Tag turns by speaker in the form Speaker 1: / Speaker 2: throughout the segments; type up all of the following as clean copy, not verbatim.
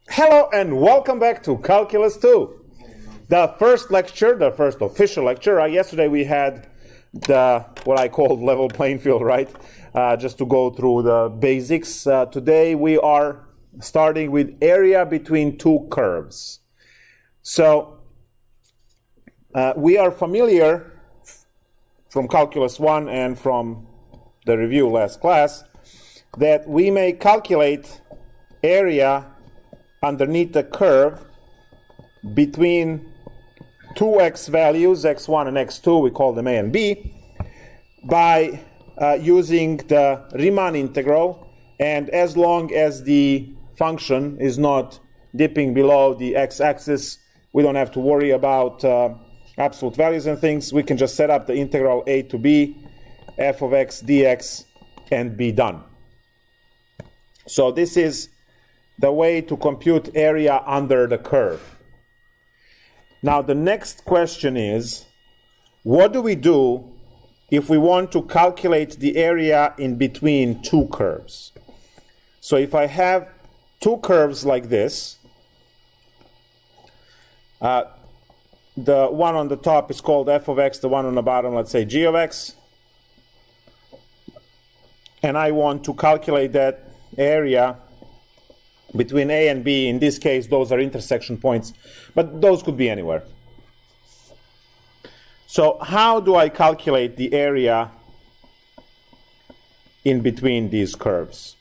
Speaker 1: Hello and welcome back to Calculus 2. The first lecture, the first official lecture. Yesterday we had what I called level playing field, right? Just to go through the basics. Today we are starting with area between two curves. So we are familiar from Calculus 1 and from the review last class that we may calculate area underneath the curve between two x values, x1 and x2, we call them a and b, by using the Riemann integral, and as long as the function is not dipping below the x-axis, we don't have to worry about absolute values and things. We can just set up the integral a to b, f of x dx, and be done. So this is the way to compute area under the curve. Now the next question is, what do we do if we want to calculate the area in between two curves? So if I have two curves like this, the one on the top is called f of x, the one on the bottom, let's say g of x, and I want to calculate that area between a and b. In this case, those are intersection points, but those could be anywhere. So how do I calculate the area in between these curves?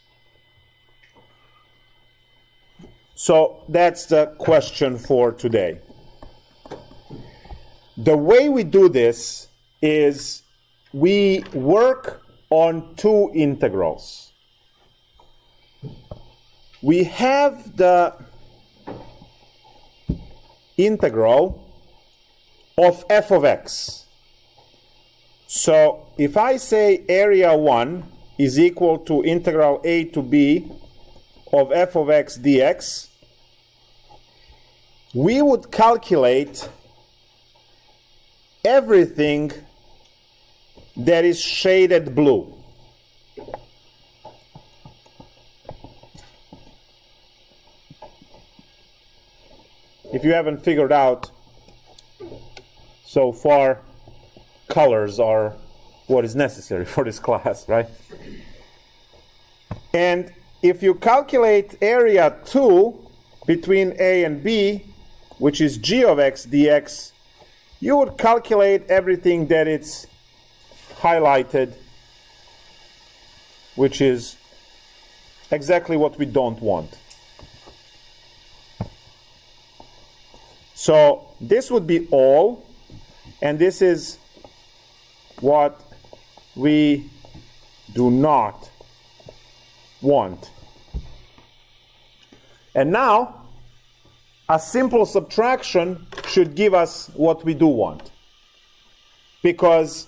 Speaker 1: So that's the question for today. The way we do this is we work on two integrals. We have the integral of f of x. So if I say area 1 is equal to integral a to b of f of x dx, we would calculate everything that is shaded blue. If you haven't figured out so far, colors are what is necessary for this class, right? And if you calculate area 2 between a and b, which is g of x dx, you would calculate everything that it's highlighted, which is exactly what we don't want. So this would be all, and this is what we do not want. And now, a simple subtraction should give us what we do want. Because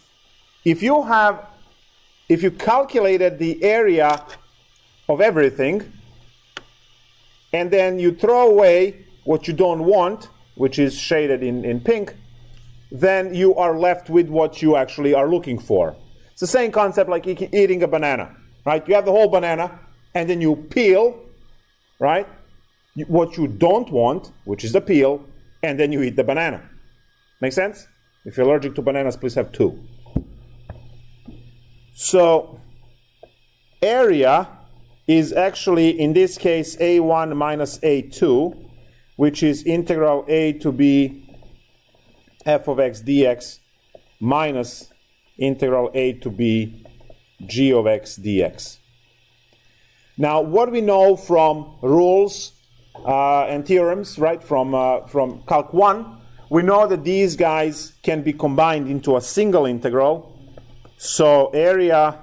Speaker 1: if you calculated the area of everything, and then you throw away what you don't want, which is shaded in pink, then you are left with what you actually are looking for. It's the same concept like eating a banana, right? You have the whole banana, and then you peel, right? What you don't want, which is the peel, and then you eat the banana. Make sense? If you're allergic to bananas, please have two. So area is actually, in this case, a1 minus a2, which is integral a to b f of x dx minus integral a to b g of x dx. Now, what we know from rules and theorems, right, from Calc 1, we know that these guys can be combined into a single integral. So area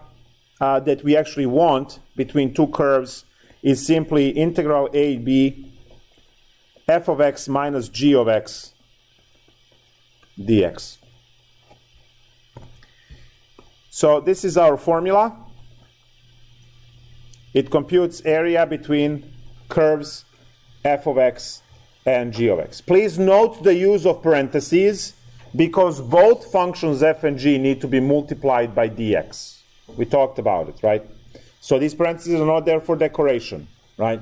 Speaker 1: that we actually want between two curves is simply integral a b f of x minus g of x dx. So this is our formula. It computes area between curves f of x and g of x. Please note the use of parentheses because both functions f and g need to be multiplied by dx. We talked about it, right? So these parentheses are not there for decoration, right?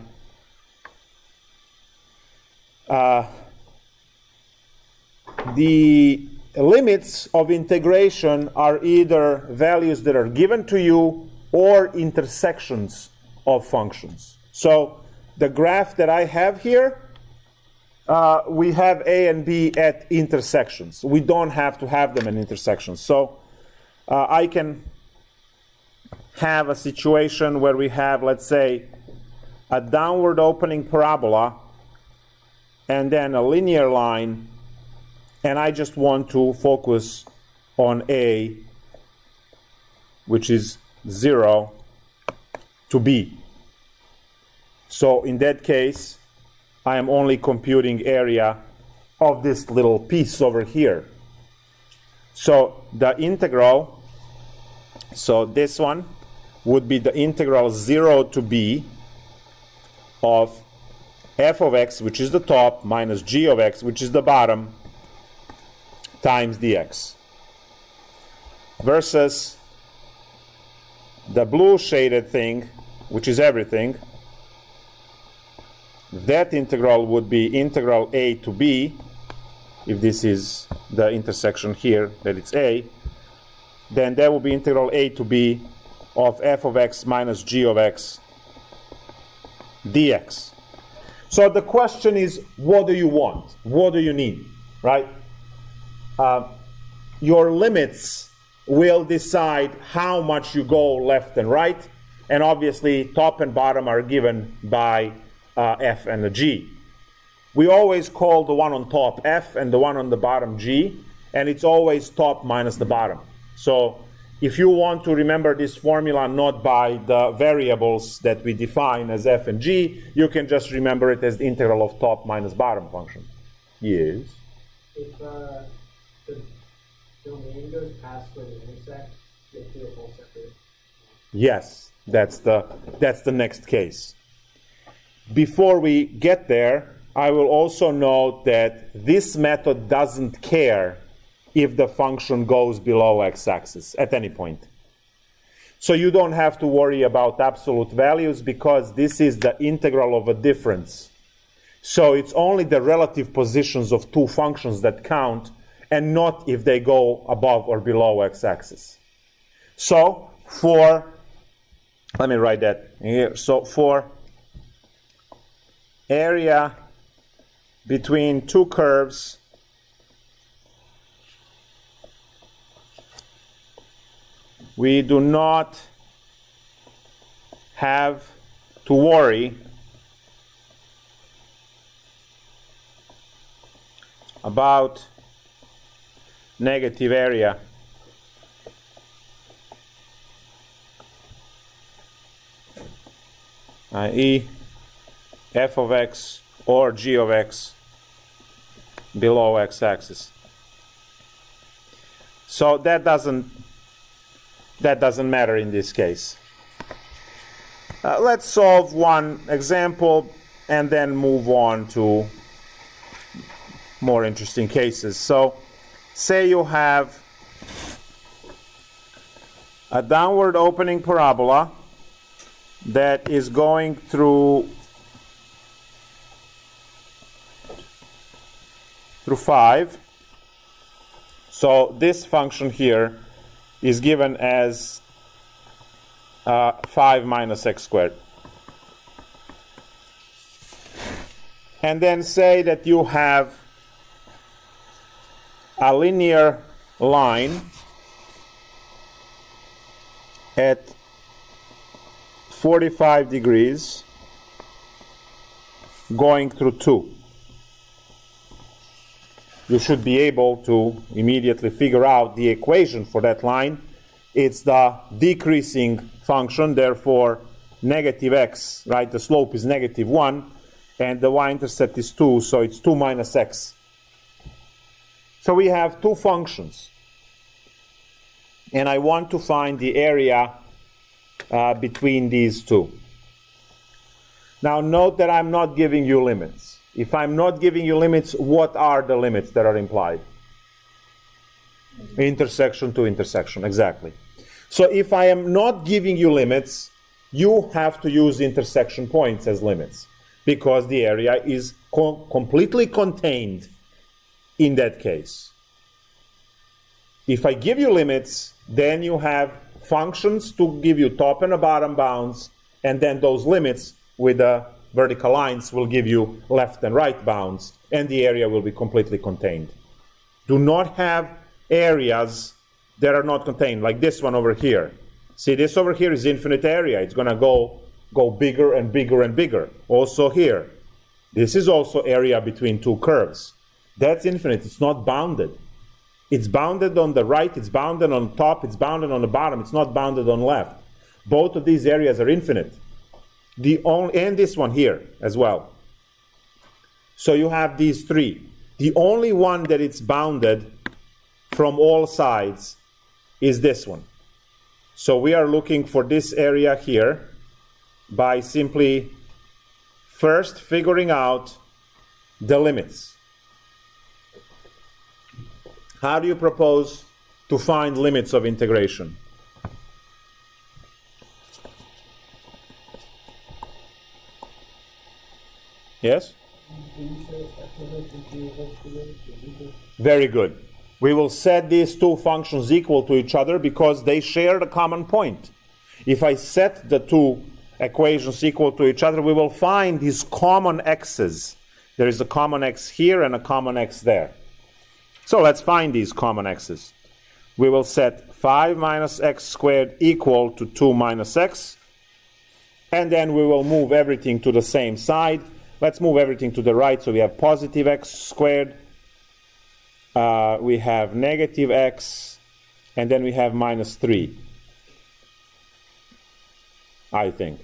Speaker 1: The limits of integration are either values that are given to you or intersections of functions. So the graph that I have here, we have A and B at intersections. We don't have to have them at intersections. So I can have a situation where we have, let's say, a downward opening parabola and then a linear line, and I just want to focus on A, which is 0 to B. So in that case, I am only computing area of this little piece over here. So the integral, so this one would be the integral 0 to B of f of x, which is the top, minus g of x, which is the bottom, times dx. Versus the blue shaded thing, which is everything, that integral would be integral a to b, if this is the intersection here, that it's a, then that will be integral a to b of f of x minus g of x dx. So the question is, what do you want? What do you need, right? Your limits will decide how much you go left and right, and obviously top and bottom are given by f and the g. We always call the one on top f and the one on the bottom g, and it's always top minus the bottom. So if you want to remember this formula not by the variables that we define as f and g, you can just remember it as the integral of top minus bottom function. Yes?
Speaker 2: If the domain goes past where they intersect, you have to do a whole separate.
Speaker 1: Yes, that's the next case. Before we get there, I will also note that this method doesn't care if the function goes below x-axis at any point. So you don't have to worry about absolute values because this is the integral of a difference. So it's only the relative positions of two functions that count, and not if they go above or below x-axis. So let me write that here. So for area between two curves we do not have to worry about negative area. I.e. f of x or g of x below x-axis. So that doesn't matter in this case. Let's solve one example and then move on to more interesting cases. So say you have a downward opening parabola that is going through 5. So this function here is given as 5 minus x squared. And then say that you have a linear line at 45 degrees going through 2. You should be able to immediately figure out the equation for that line. It's the decreasing function, therefore negative x, right? The slope is negative 1, and the y-intercept is 2, so it's 2 minus x. So we have two functions, and I want to find the area between these two. Now note that I'm not giving you limits. If I'm not giving you limits, what are the limits that are implied? Intersection to intersection, exactly. So if I am not giving you limits, you have to use intersection points as limits because the area is completely contained in that case. If I give you limits, then you have functions to give you top and a bottom bounds, and then those limits with the vertical lines will give you left and right bounds, and the area will be completely contained. Do not have areas that are not contained, like this one over here. See, this over here is infinite area. It's going to go bigger and bigger and bigger. Also here. This is also area between two curves. That's infinite. It's not bounded. It's bounded on the right, it's bounded on top, it's bounded on the bottom, it's not bounded on left. Both of these areas are infinite. And this one here as well. So you have these three. The only one that it's bounded from all sides is this one. So we are looking for this area here by simply first figuring out the limits. How do you propose to find limits of integration? Yes? Very good. We will set these two functions equal to each other because they share the common point. If I set the two equations equal to each other, we will find these common x's. There is a common x here and a common x there. So let's find these common x's. We will set 5 minus x squared equal to 2 minus x. And then we will move everything to the same side. Let's move everything to the right. So we have positive x squared. We have negative x. And then we have minus 3. I think.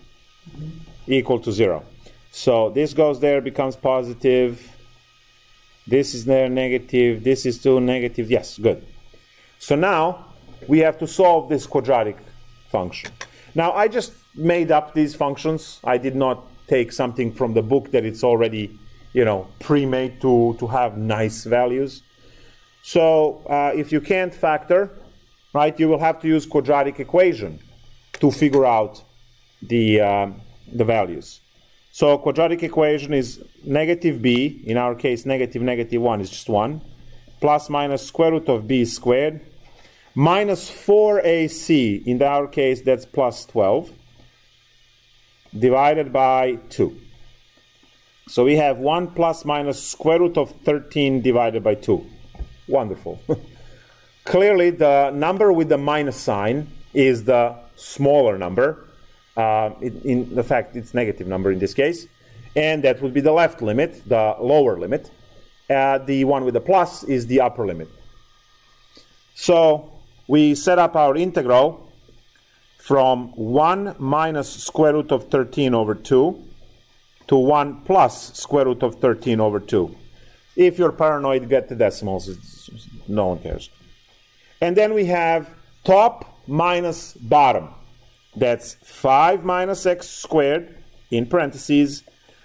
Speaker 1: Equal to 0. So this goes there, becomes positive. This is there, negative. This is 2, negative. Yes, good. So now we have to solve this quadratic function. Now I just made up these functions. I did not take something from the book that it's already, pre-made to have nice values. So if you can't factor, right, you will have to use quadratic equation to figure out the values. So quadratic equation is negative b, in our case negative 1 is just 1, plus minus square root of b squared, minus 4ac, in our case that's plus 12, divided by 2. So we have 1 plus minus square root of 13 divided by 2. Wonderful. Clearly the number with the minus sign is the smaller number. In the fact, it's negative number in this case. And that would be the left limit, the lower limit. The one with the plus is the upper limit. So we set up our integral from 1 minus square root of 13 over 2 to 1 plus square root of 13 over 2. If you're paranoid, get the decimals. No one cares. And then we have top minus bottom. That's 5 minus x squared, in parentheses,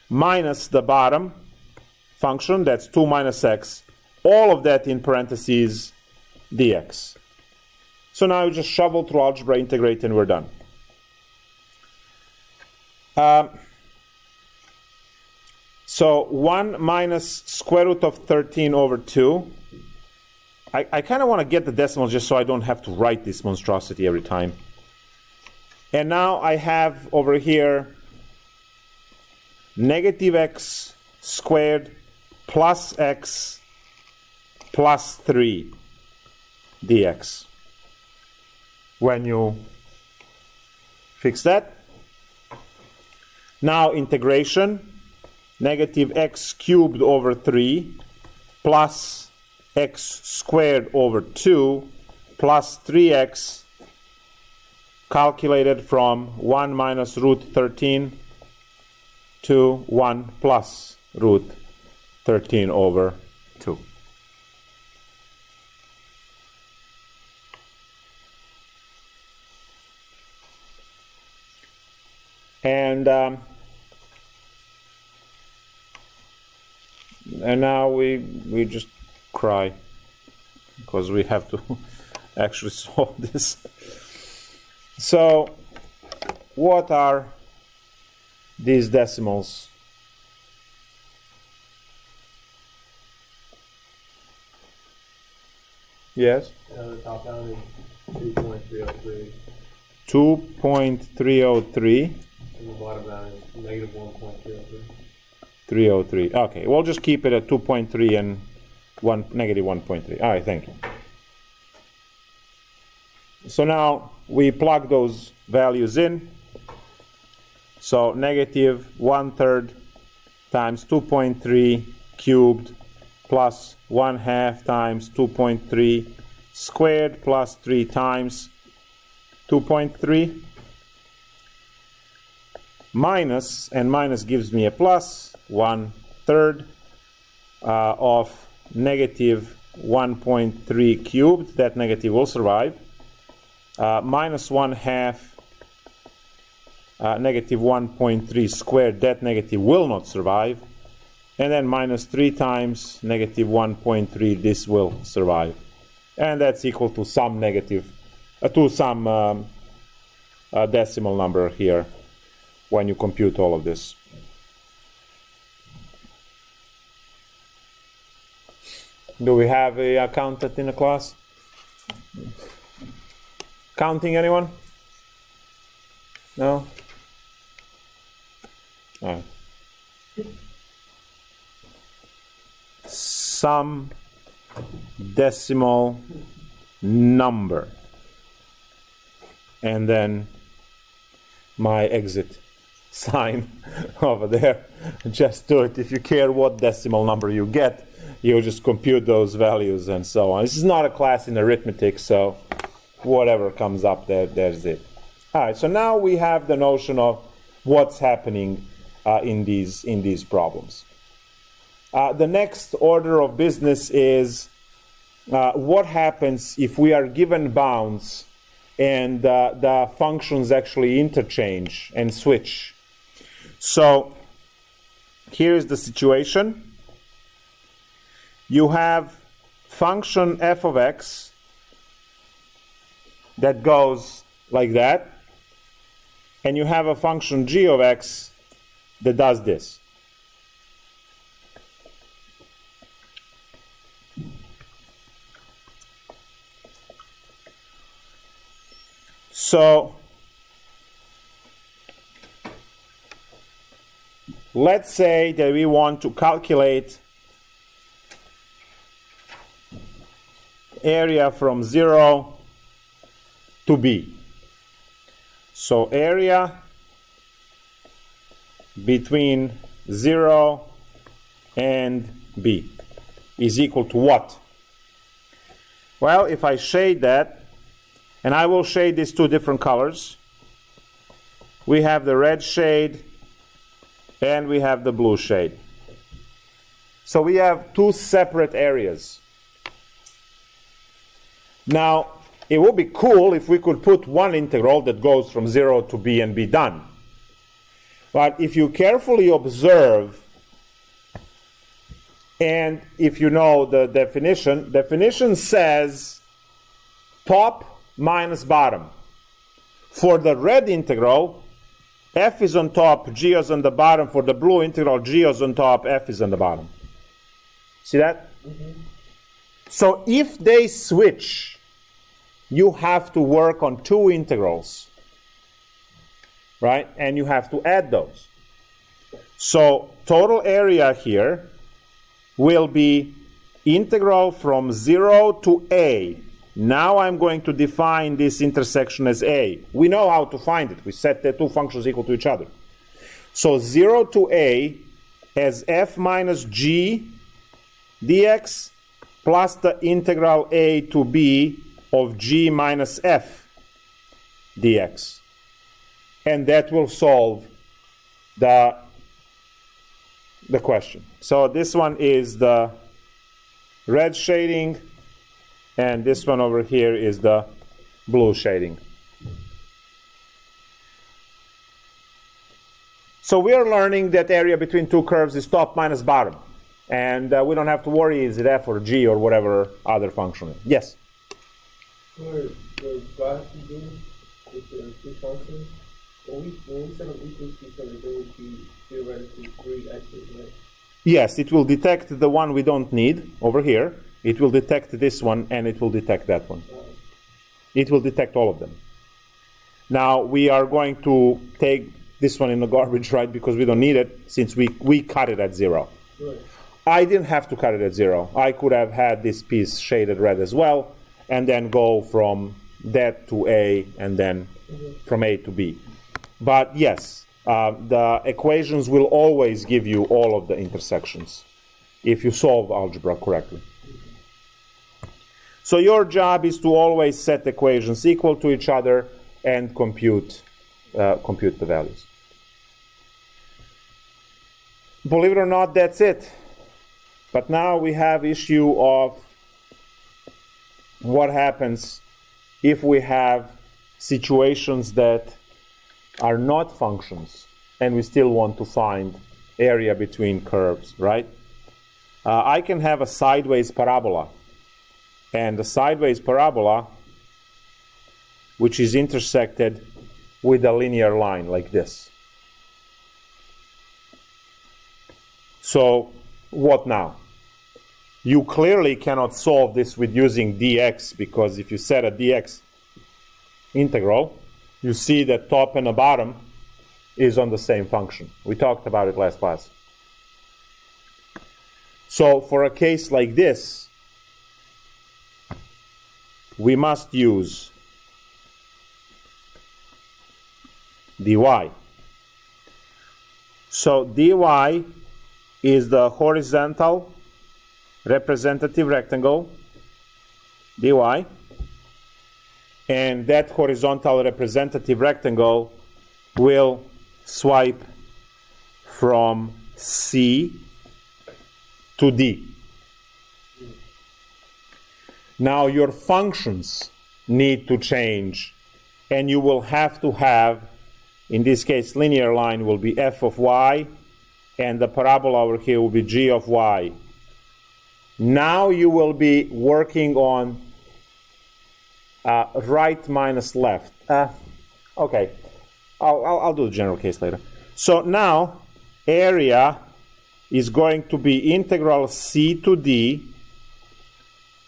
Speaker 1: minus the bottom function, that's 2 minus x, all of that in parentheses, dx. So now you just shovel through algebra, integrate, and we're done. So 1 minus square root of 13 over 2. I kind of want to get the decimals just so I don't have to write this monstrosity every time. And now I have over here negative x squared plus x plus 3 dx. When you fix that, now integration, negative x cubed over 3 plus x squared over 2 plus 3x calculated from 1 minus root 13 to 1 plus root 13 over 2. And now we just cry because we have to actually solve this. So what are these decimals? Yes?
Speaker 3: The top down is 2.303.
Speaker 1: 2.303.
Speaker 3: And the bottom down is negative 1.303.
Speaker 1: 303. Okay, we'll just keep it at 2.3 and negative 1.3. All right, thank you. So now we plug those values in. So negative 1/3 times 2.3 cubed plus 1/2 times 2.3 squared plus 3 times 2.3 minus, and minus gives me a plus, 1/3 of negative 1.3 cubed. That negative will survive. Minus 1/2 negative 1.3 squared. That negative will not survive. And then minus 3 times negative 1.3. This will survive. And that's equal to some negative, decimal number here when you compute all of this. Do we have a accountant in the class? Counting, anyone? No? All right. Some decimal number. And then my exit sign over there. Just do it. If you care what decimal number you get, you just compute those values and so on. This is not a class in arithmetic, so whatever comes up there, there's it. All right, so now we have the notion of what's happening in these problems. The next order of business is what happens if we are given bounds and the functions actually interchange and switch. So here's the situation. You have function f of x that goes like that, and you have a function g of x that does this. So let's say that we want to calculate area from 0 to b. So area between 0 and b is equal to what? Well, if I shade that, and I will shade these two different colors, we have the red shade and we have the blue shade. So we have two separate areas. Now, it would be cool if we could put one integral that goes from 0 to b and be done. But if you carefully observe, and if you know the definition says top minus bottom. For the red integral, f is on top, g is on the bottom. For the blue integral, g is on top, f is on the bottom. See that? Mm-hmm. So if they switch, you have to work on two integrals, right? And you have to add those. So total area here will be integral from 0 to a. Now I'm going to define this intersection as a. We know how to find it. We set the two functions equal to each other. So 0 to a as f minus g dx plus the integral a to b of g minus f dx. And that will solve the question. So this one is the red shading, and this one over here is the blue shading. So we are learning that area between two curves is top minus bottom. And we don't have to worry, is it f or g or whatever other function is. Yes?
Speaker 3: For the graph you do with the two functions,
Speaker 2: When we set them equals to each other, there would be theoretically 3 x's, right?
Speaker 1: Yes, it will detect the one we don't need over here. It will detect this one, and it will detect that one. It will detect all of them. Now, we are going to take this one in the garbage, right, because we don't need it, since we cut it at 0.
Speaker 2: Right.
Speaker 1: I didn't have to cut it at 0. I could have had this piece shaded red as well, and then go from that to A, and then from A to B. But yes, the equations will always give you all of the intersections if you solve algebra correctly. So your job is to always set equations equal to each other and compute the values. Believe it or not, that's it. But now we have issue of what happens if we have situations that are not functions and we still want to find area between curves, right? I can have a sideways parabola. And the sideways parabola, which is intersected with a linear line like this. So what now? You clearly cannot solve this with using dx, because if you set a dx integral, you see that top and the bottom is on the same function. We talked about it last class. So for a case like this, we must use dy. So dy is the horizontal representative rectangle, dy, and that horizontal representative rectangle will swipe from C to D. Now your functions need to change, and you will have to have, in this case, linear line will be f of y, and the parabola over here will be g of y. Now you will be working on right minus left. Okay, I'll do the general case later. So now area is going to be integral C to D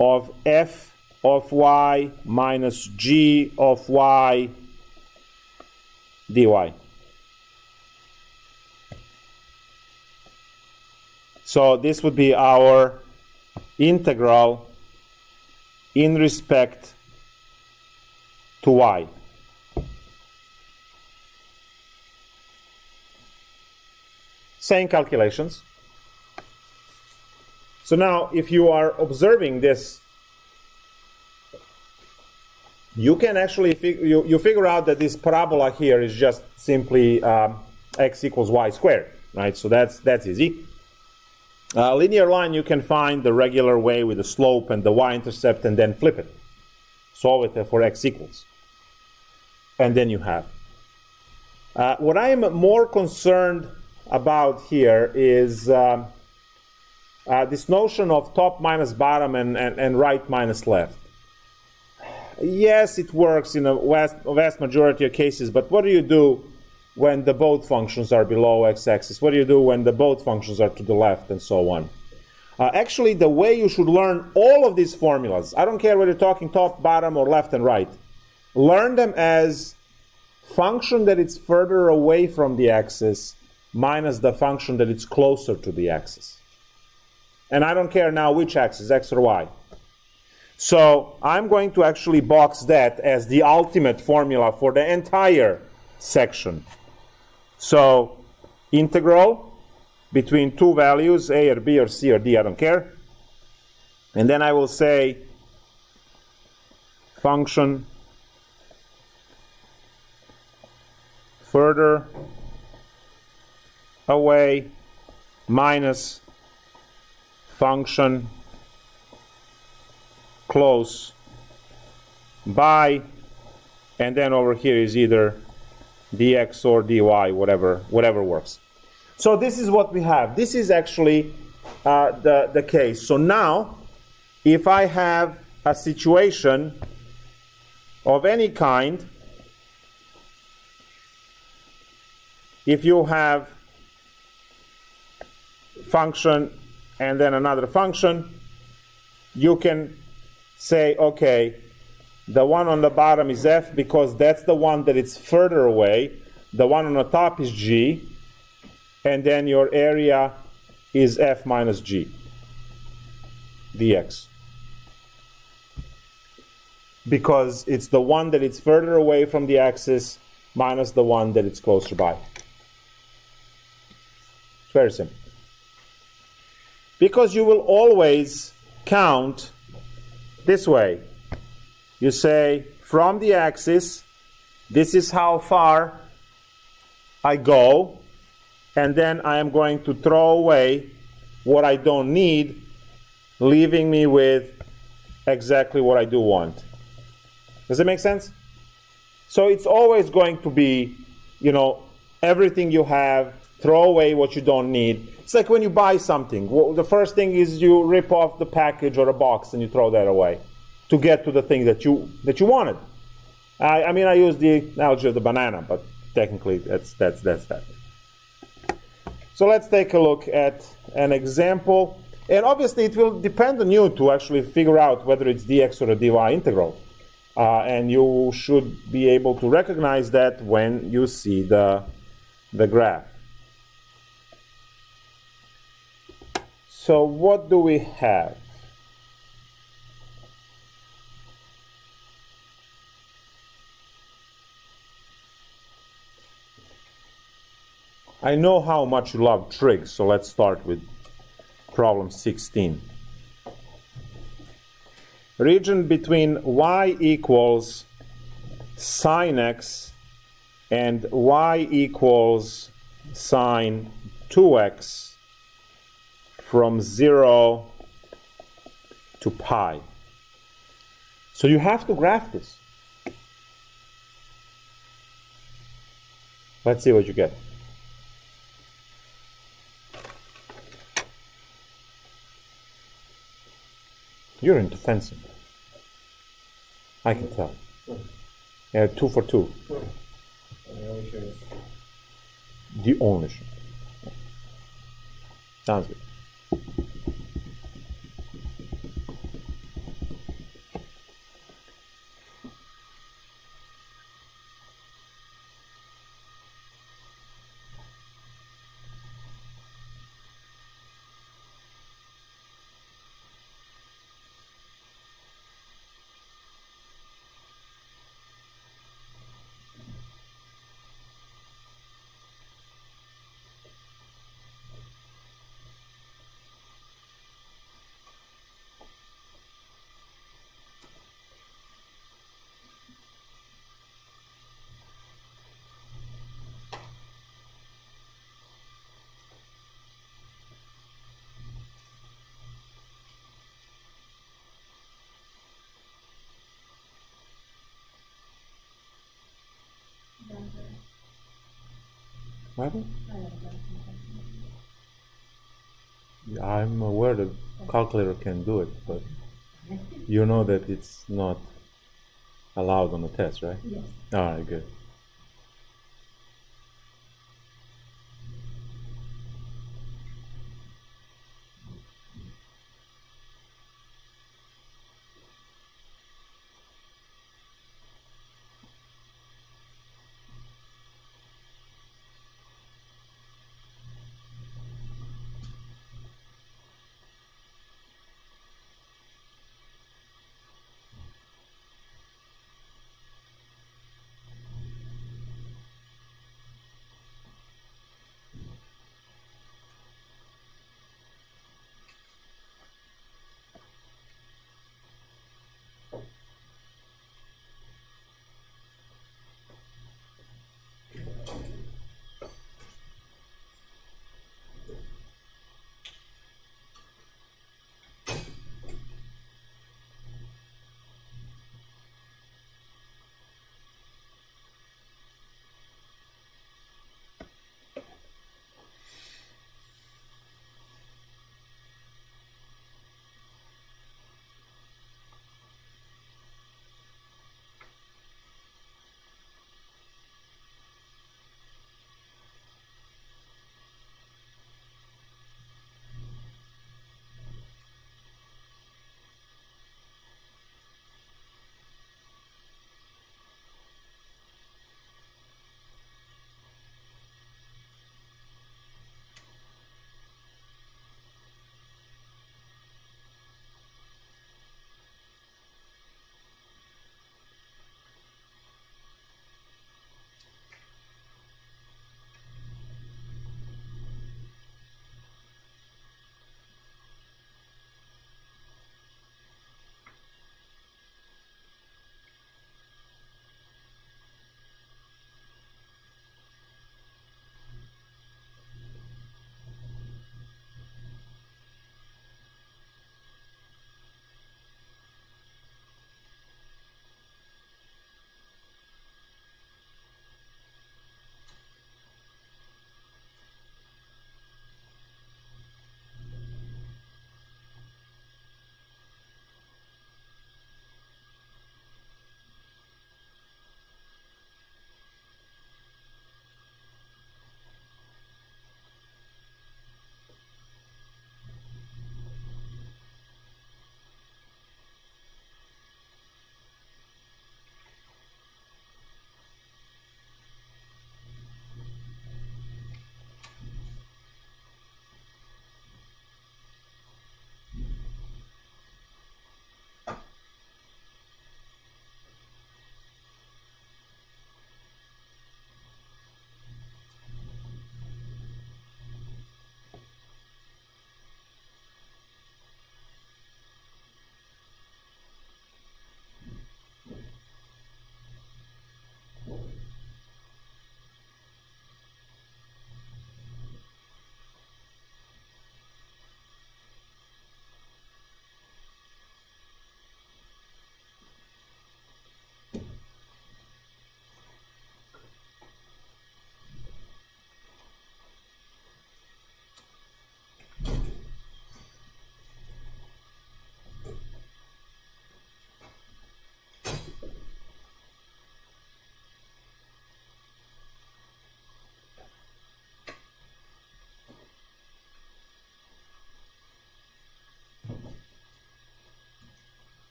Speaker 1: of f of y minus g of y dy. So this would be our integral in respect to y. Same calculations. So now, if you are observing this, you can actually you figure out that this parabola here is just simply x equals y squared, right? So that's easy. Linear line, you can find the regular way with the slope and the y-intercept, and then flip it. Solve it for x equals. And then you have. What I am more concerned about here is this notion of top minus bottom and right minus left. Yes, it works in a vast majority of cases, but what do you do when the both functions are below x-axis? What do you do when the both functions are to the left, and so on? Actually, the way you should learn all of these formulas, I don't care whether you're talking top, bottom, or left and right, learn them as function that is further away from the axis minus the function that is closer to the axis. And I don't care now which axis, x or y. So I'm going to actually box that as the ultimate formula for the entire section. So integral between two values, a or b or c or d, I don't care. And then I will say function further away minus function close by, and then over here is either dx or dy, whatever works. So this is what we have. This is actually the case. So now, if I have a situation of any kind if you have function and then another function, you can say, okay, the one on the bottom is f because that's the one that is further away. The one on the top is g, and then your area is f minus g dx. Because it's the one that is further away from the axis minus the one that it's closer by. It's very simple. Because you will always count this way. You say, from the axis, this is how far I go, and then I am going to throw away what I don't need, leaving me with exactly what I do want. Does it make sense? So it's always going to be, everything you have, throw away what you don't need. It's like when you buy something. Well, the first thing is you rip off the package or a box and you throw that away to get to the thing that you wanted. I use the analogy of the banana, but technically that's that. So let's take a look at an example. And obviously it will depend on you to actually figure out whether it's dx or a dy integral. And you should be able to recognize that when you see the graph. So what do we have? I know how much you love trig, so let's start with problem 16. Region between y equals sine x and y equals sine 2x from 0 to pi. So you have to graph this. Let's see what you get. You're into fencing. I can tell. Yeah, 2 for 2. The only show. Sounds good. What? I'm aware that calculator can do it, but you know that it's not allowed on the test, right?
Speaker 4: Yes.
Speaker 1: All right, good.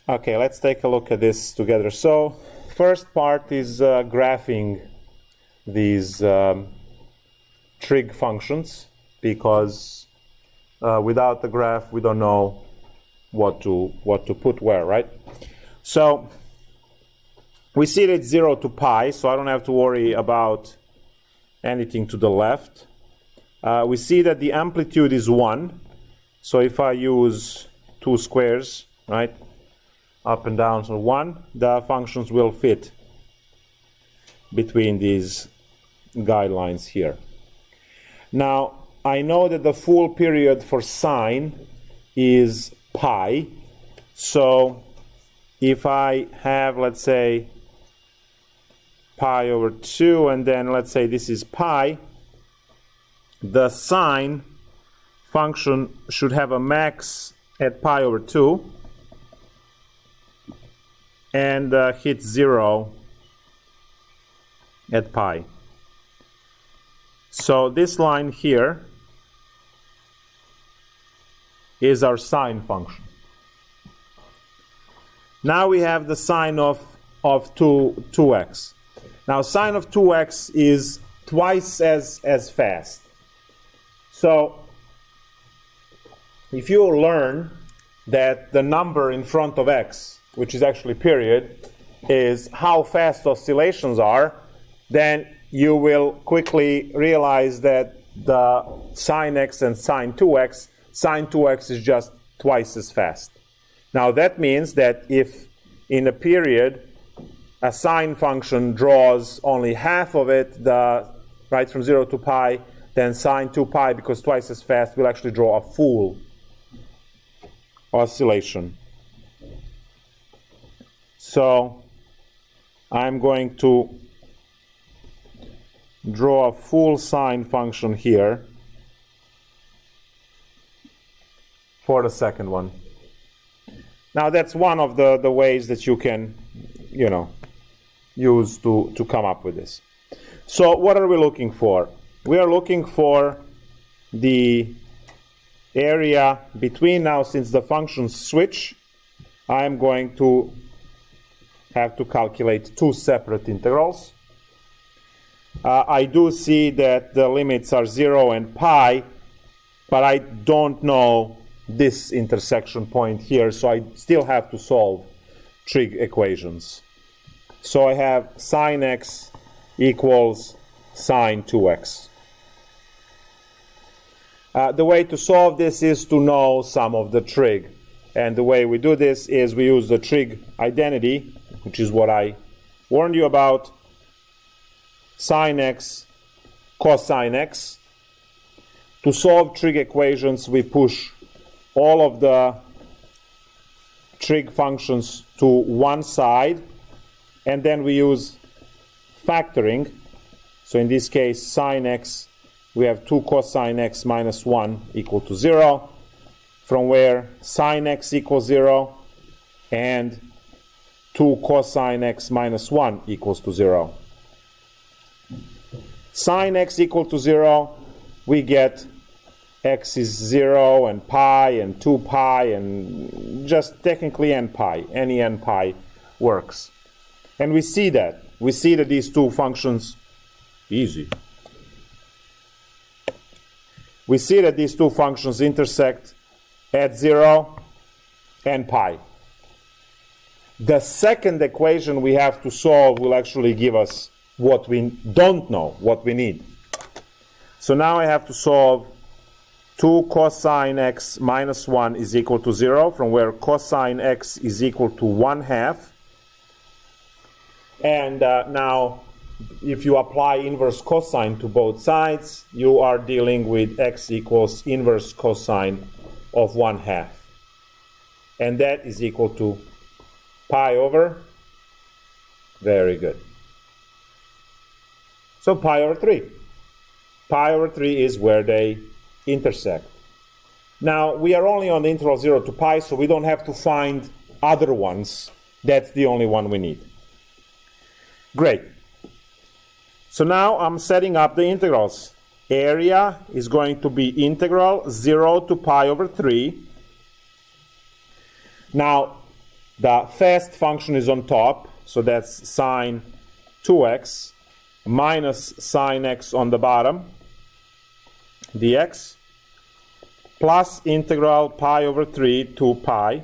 Speaker 1: Okay, let's take a look at this together. So, first part is graphing these trig functions, because without the graph we don't know what to put where, right? So we see that it's 0 to pi, so I don't have to worry about anything to the left. We see that the amplitude is 1, so if I use 2 squares, right, up and down, so 1, the functions will fit between these guidelines here. Now, I know that the full period for sine is pi, so if I have, let's say, pi over 2, and then let's say this is pi, the sine function should have a max at pi over 2 and hit 0 at pi. So this line here is our sine function. Now we have the sine of 2x. Now sine of 2x is twice as fast. So if you learn that the number in front of x, which is actually period, is how fast oscillations are, then you will quickly realize that the sine x and sine 2x is just twice as fast. Now that means that if in a period a sine function draws only half of it, right from 0 to pi, then sine 2 pi, because twice as fast, will actually draw a full oscillation. So I'm going to draw a full sine function here for the second one. Now that's one of the ways that you can, use to come up with this. So what are we looking for? We are looking for the area between, now since the functions switch, I'm going to have to calculate 2 separate integrals. I do see that the limits are 0 and pi, but I don't know this intersection point here, so I still have to solve trig equations. So I have sine x equals sine 2x. The way to solve this is to know some of the trig. And the way we do this is we use the trig identity, which is what I warned you about. Sine x, cosine x. To solve trig equations, we push all of the trig functions to one side, and then we use factoring. So in this case, sine x, we have 2 cosine x minus 1 equal to 0, from where sine x equals 0 and 2 cosine x minus 1 equals to 0. Sine x equal to 0, we get x is 0 and pi and 2 pi and just technically n pi. Any n pi works. And we see that. We see that these two functions, easy. We see that these two functions intersect at 0 and pi. The second equation we have to solve will actually give us what we don't know, what we need. So now I have to solve 2 cosine x minus 1 is equal to 0, from where cosine x is equal to 1/2. And now, if you apply inverse cosine to both sides, you are dealing with x equals inverse cosine of 1/2. And that is equal to pi over, very good. So pi over 3. Pi over 3 is where they intersect. Now, we are only on the interval 0 to pi, so we don't have to find other ones. That's the only one we need. Great. So now I'm setting up the integrals. Area is going to be integral 0 to pi over 3. Now, The fast function is on top, so that's sine 2x minus sine x on the bottom, dx, plus integral pi over 3 to pi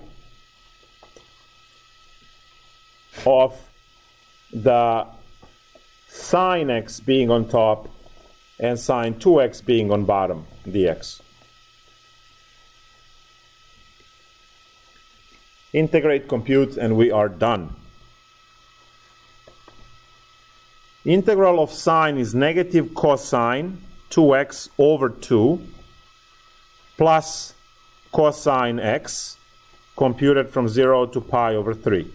Speaker 1: of the sine x being on top and sine 2x being on bottom, dx. Integrate, compute, and we are done. Integral of sine is negative cosine 2x over 2 plus cosine x computed from 0 to pi over 3.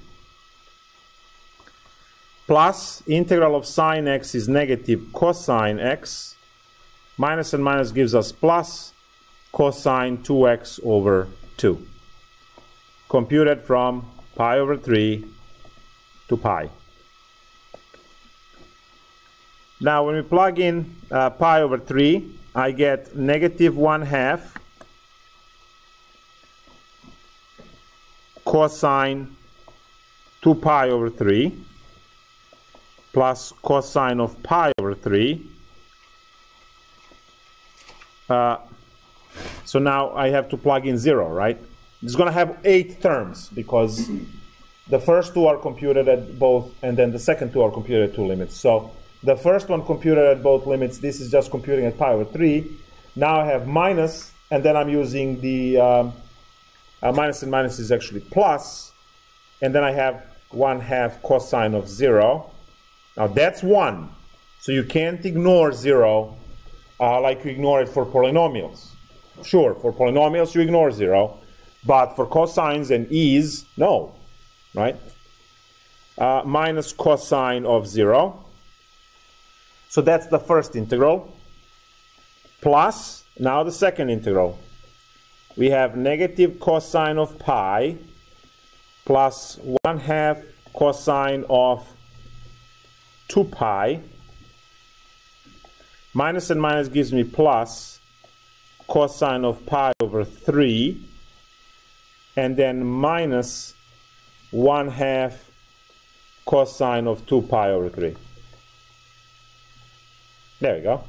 Speaker 1: Plus integral of sine x is negative cosine x. Minus and minus gives us plus cosine 2x over 2. Computed from pi over 3 to pi. Now when we plug in pi over 3, I get negative 1/2 cosine 2 pi over 3 plus cosine of pi over 3. So now I have to plug in 0, right? It's going to have 8 terms because the first 2 are computed at both, and then the second 2 are computed at 2 limits. So the first one computed at both limits, this is just computing at pi over 3. Now I have minus, and then I'm using the minus and minus is actually plus, and then I have 1/2 cosine of 0. Now that's 1, so you can't ignore 0 like you ignore it for polynomials. Sure, for polynomials you ignore 0, but for cosines and e's, no, right? Minus cosine of 0. So that's the first integral. Plus, now the second integral. We have negative cosine of pi plus 1/2 cosine of 2 pi. Minus and minus gives me plus cosine of pi over 3. And then minus 1/2 cosine of 2 pi over 3. There we go.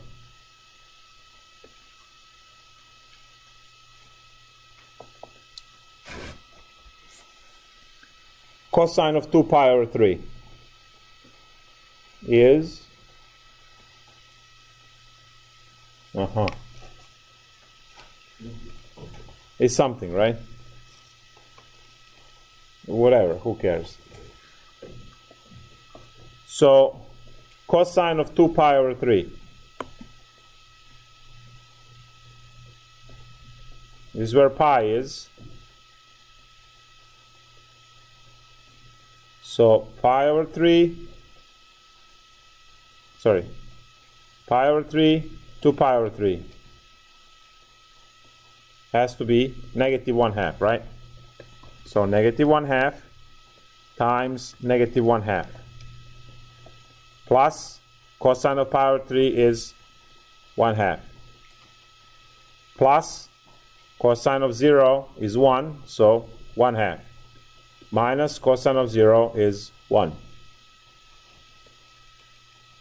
Speaker 1: Cosine of 2 pi over 3 is is something, right? Whatever, who cares? So cosine of 2 pi over 3 is where pi is. So pi over 3, pi over 3, 2 pi over 3 has to be negative 1/2, right? So negative 1/2 times negative 1/2 plus cosine of pi over 3 is 1/2 plus cosine of 0 is 1, so 1/2 minus cosine of 0 is 1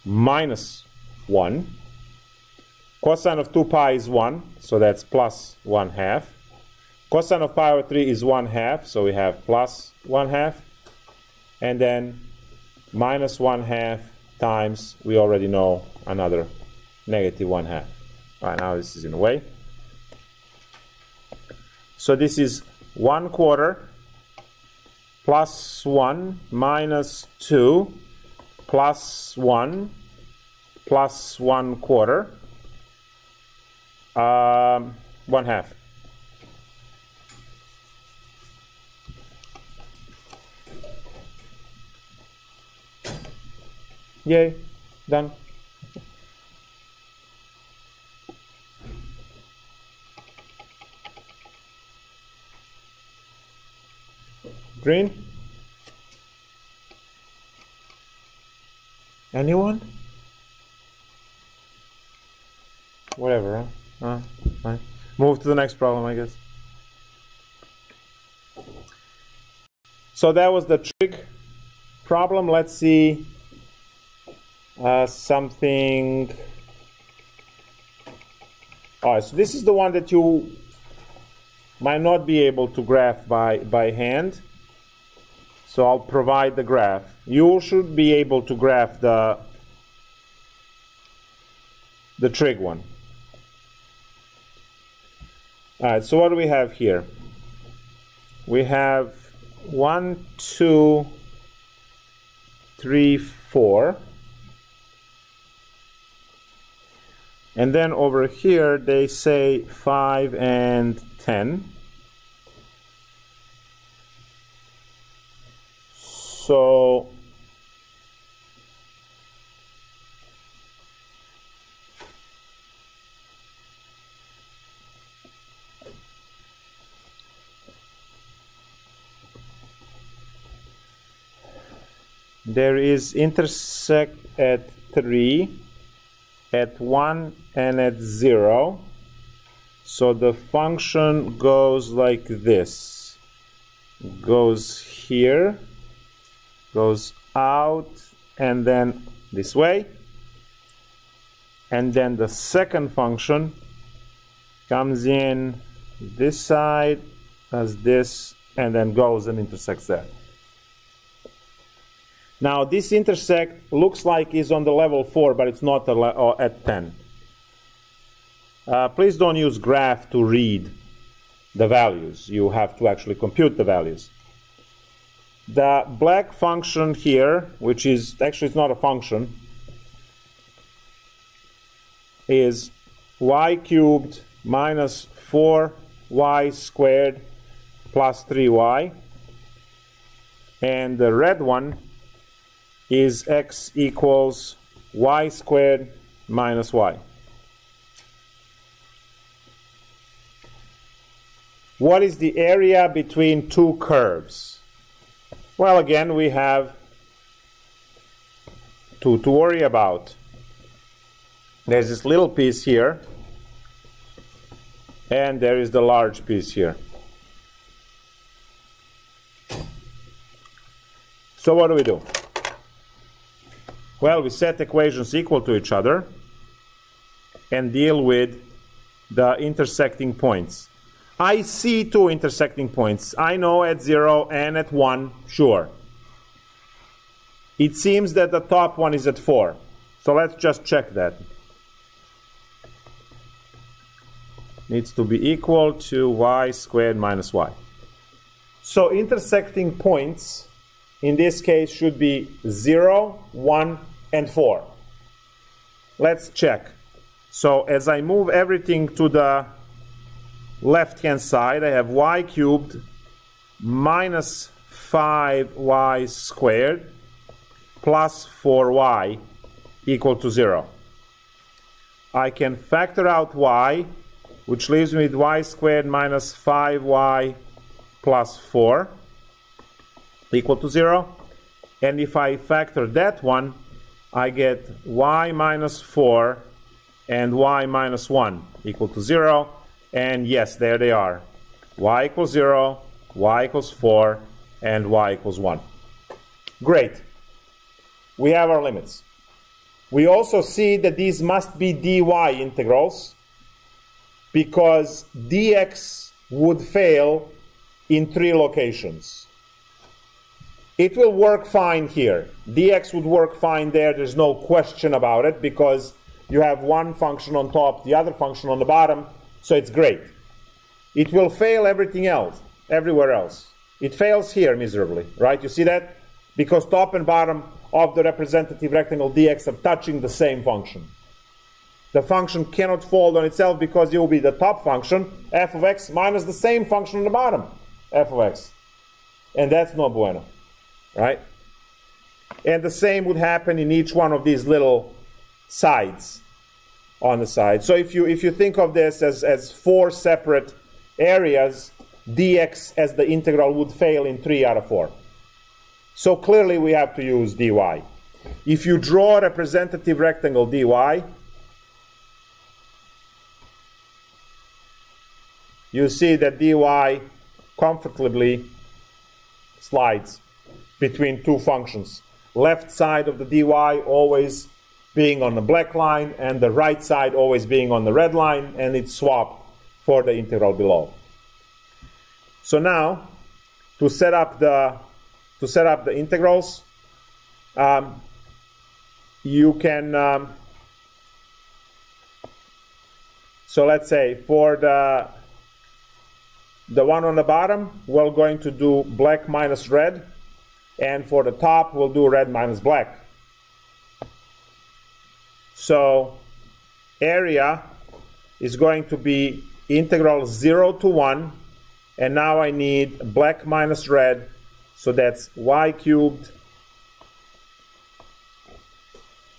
Speaker 1: minus 1. Cosine of 2 pi is 1, so that's plus 1/2. Cosine of pi over 3 is 1/2, so we have plus 1/2. And then minus 1/2 times, we already know, another negative 1/2. All right, now this is in a way. So this is 1/4 plus 1 minus 2 plus 1 plus 1/4 1/2. Yay, done. Green? Anyone? Whatever, huh? Fine. Move to the next problem, I guess. So that was the trig problem. Let's see something. All right, so this is the one that you might not be able to graph by hand. So I'll provide the graph. You should be able to graph the trig one. All right, so what do we have here? We have 1, 2, 3, 4. And then over here they say 5 and 10. So there is intersect at 3, at 1, and at 0. So the function goes like this. Goes here, goes out, and then this way. And then the second function comes in this side, does this, and then goes and intersects there. Now this intersect looks like is on the level 4, but it's not at 10. Please don't use graph to read the values. You have to actually compute the values. The black function here, which is actually it's not a function, is y cubed minus 4y squared plus 3y. And the red one is x equals y squared minus y. What is the area between two curves? Well, again, we have two to worry about. There's this little piece here, and there is the large piece here. So what do? Well, we set equations equal to each other and deal with the intersecting points. I see two intersecting points. I know at 0 and at 1, sure. It seems that the top one is at 4. So let's just check that. Needs to be equal to y squared minus y. So intersecting points in this case should be 0, 1, and 4. Let's check. So as I move everything to the left-hand side, I have y cubed minus 5y squared plus 4y equal to 0. I can factor out y, which leaves me with y squared minus 5y plus 4 equal to 0. And if I factor that one, I get y minus 4 and y minus 1 equal to 0. And yes, there they are. Y equals 0, y equals 4, and y equals 1. Great. We have our limits. We also see that these must be dy integrals because dx would fail in 3 locations. It will work fine here. Dx would work fine there. There's no question about it because you have one function on top, the other function on the bottom, so it's great. It will fail everything else, everywhere else. It fails here miserably, right? You see that? Because top and bottom of the representative rectangle dx are touching the same function. The function cannot fold on itself because it will be the top function, f of x, minus the same function on the bottom, f of x. And that's no bueno. Right? And the same would happen in each one of these little sides on the side. So if you think of this as 4 separate areas, dx as the integral would fail in 3 out of 4. So clearly we have to use dy. If you draw a representative rectangle dy, you see that dy comfortably slides between two functions. Left side of the dy always being on the black line and the right side always being on the red line, and it's swapped for the integral below. So now, to set up the integrals, you can so let's say for the one on the bottom, we're going to do black minus red, and for the top, we'll do red minus black. So area is going to be integral 0 to 1, and now I need black minus red, so that's y cubed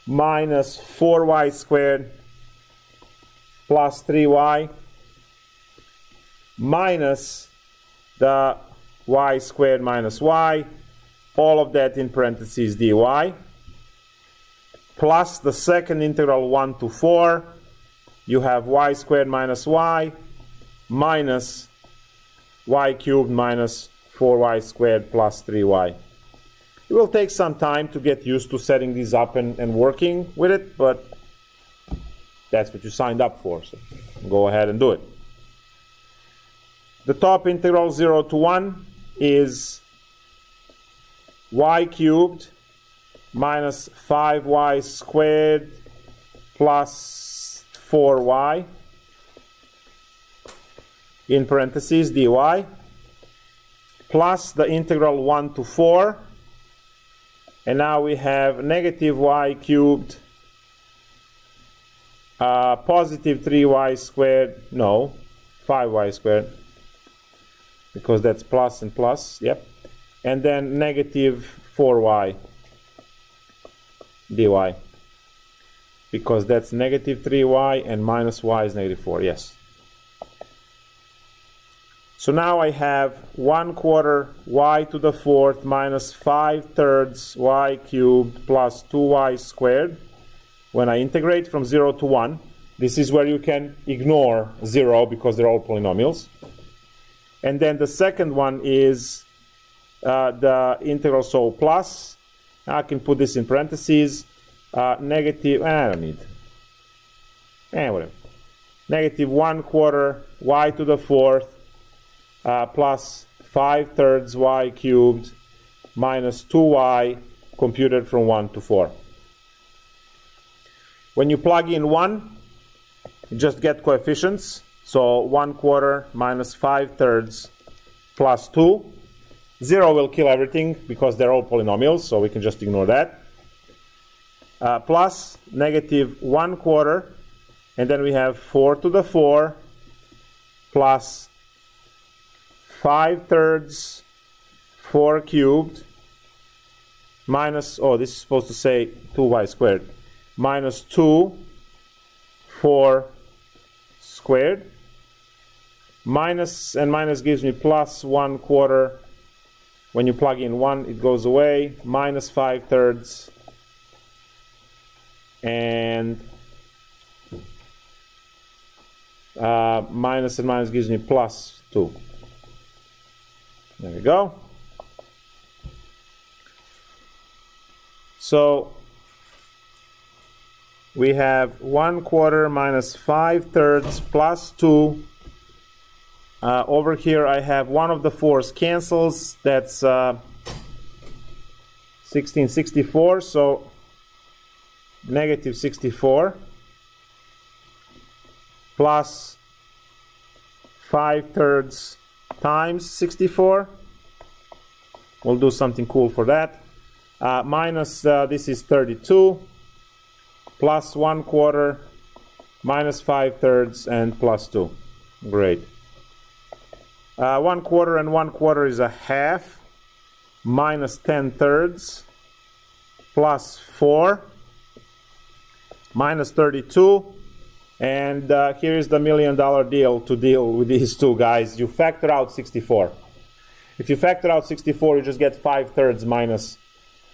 Speaker 1: minus 4y squared plus 3y minus the y squared minus y, all of that in parentheses dy, plus the second integral 1 to 4, you have y squared minus y minus y cubed minus 4y squared plus 3y. It will take some time to get used to setting these up and working with it, but that's what you signed up for, so go ahead and do it. The top integral 0 to 1 is y cubed minus 5y squared plus 4y in parentheses dy, plus the integral 1 to 4, and now we have negative y cubed positive 3y squared, no, 5y squared, because that's plus and plus, yep, and then negative 4y dy, because that's negative 3y and minus y is negative 4, yes. So now I have 1/4 y to the 4th minus 5/3 y cubed plus 2y squared. When I integrate from 0 to 1, this is where you can ignore 0 because they're all polynomials. And then the second one is the integral, so plus, I can put this in parentheses, negative, I don't need, whatever. Negative 1/4 y to the 4th plus 5/3 y cubed minus 2y computed from 1 to 4. When you plug in 1, you just get coefficients. So 1/4 minus 5/3 plus 2. 0 will kill everything because they're all polynomials, so we can just ignore that. Plus negative 1/4, and then we have 4 to the 4 plus 5/3 4 cubed minus, oh, this is supposed to say 2y squared, minus 2 4 squared, minus, and minus gives me plus 1/4. When you plug in 1, it goes away, minus 5/3, and minus and minus gives me plus 2. There we go. So we have 1/4 minus 5/3 plus 2. Over here I have one of the 4's cancels. That's 1664, so negative 64 plus 5/3 times 64. We'll do something cool for that. Minus, this is 32, plus 1/4, minus 5/3, and plus 2. Great. 1/4 and 1/4 is a half, minus 10/3, plus 4, minus 32. And here's the $1 million deal to deal with these two guys. You factor out 64. If you factor out 64, you just get 5/3 minus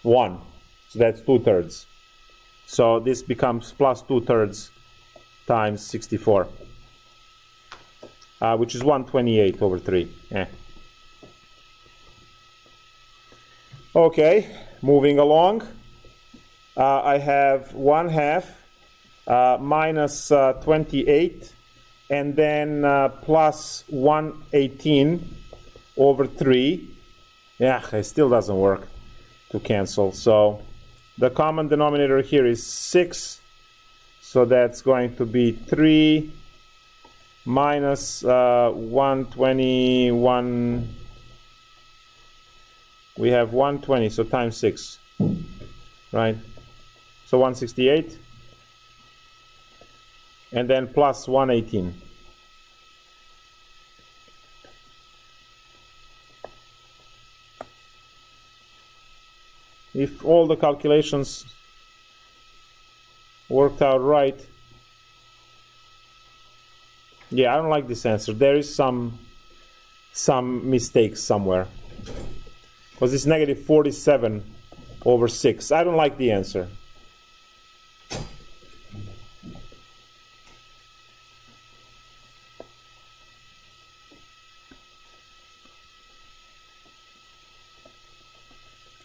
Speaker 1: 1. So that's 2/3. So this becomes plus 2/3 times 64, which is 128 over 3. Okay, moving along. I have 1/2 minus 28, and then plus 1/18 over 3. Yeah, it still doesn't work to cancel. So the common denominator here is 6. So that's going to be 3 minus 121. We have 120, so times 6, right? So 168, and then plus 118. If all the calculations worked out right, yeah, I don't like this answer. There is some mistake somewhere. Because it's negative 47 over 6. I don't like the answer.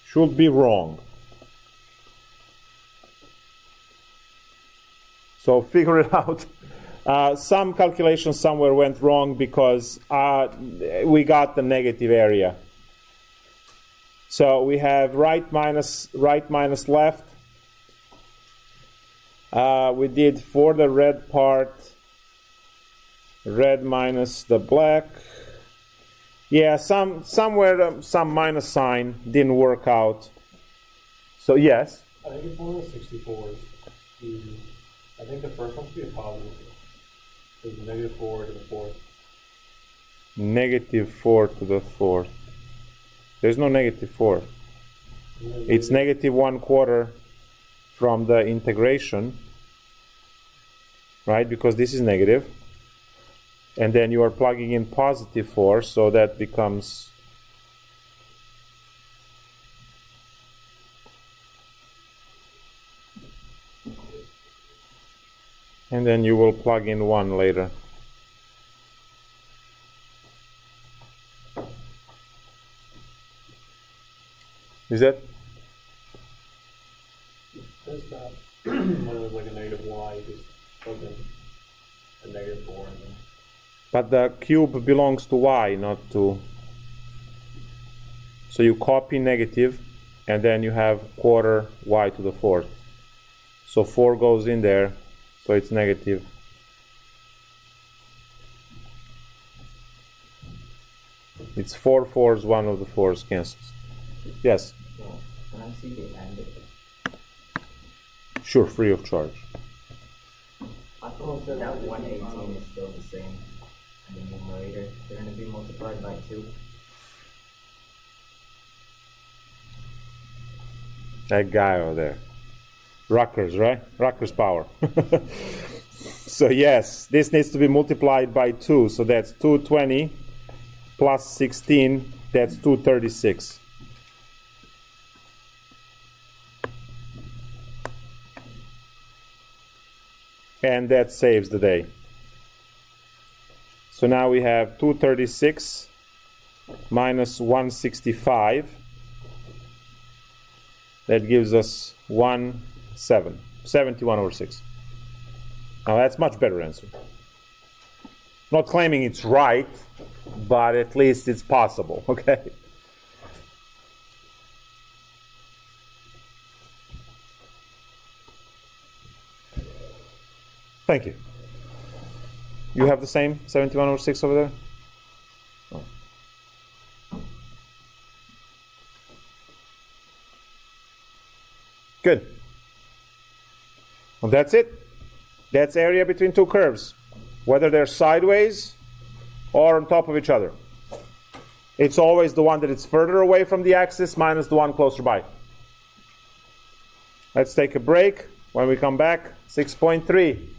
Speaker 1: Should be wrong. So figure it out. Some calculations somewhere went wrong because we got the negative area. So we have right minus left. We did for the red part, red minus the black. Yeah, somewhere some minus sign didn't work out. So yes.
Speaker 3: I think it's one of the 64s. I think the first one should be a positive. There's a negative 4 to the 4th.
Speaker 1: Negative 4 to the 4th. There's no negative 4. It's negative 1/4 from the integration, right? Because this is negative. And then you are plugging in positive 4, so that becomes and then you will plug in 1 later. Is that?
Speaker 3: There's that. When it was like a negative y, you just plug in a negative 4 and then.
Speaker 1: But the cube belongs to y, not to. So you copy negative, and then you have 1/4 y to the 4th. So 4 goes in there, so it's negative. It's 4 4s, one of the 4s cancels. Yes?
Speaker 4: Can I see the end of it?
Speaker 1: Sure, free of charge.
Speaker 4: I thought that 118 is still the same in the numerator. They're going to be multiplied by 2.
Speaker 1: That guy over there. Rutgers, right? Rutgers power. So yes, this needs to be multiplied by 2. So that's 220 plus 16. That's 236. And that saves the day. So now we have 236 minus 165. That gives us 71 over 6. Now that's much better answer. Not claiming it's right, but at least it's possible, okay? Thank you. You have the same 71 over 6 over there? Oh. Good. Well, that's it. That's area between two curves, whether they're sideways or on top of each other. It's always the one that is further away from the axis minus the one closer by. Let's take a break. When we come back, 6.3.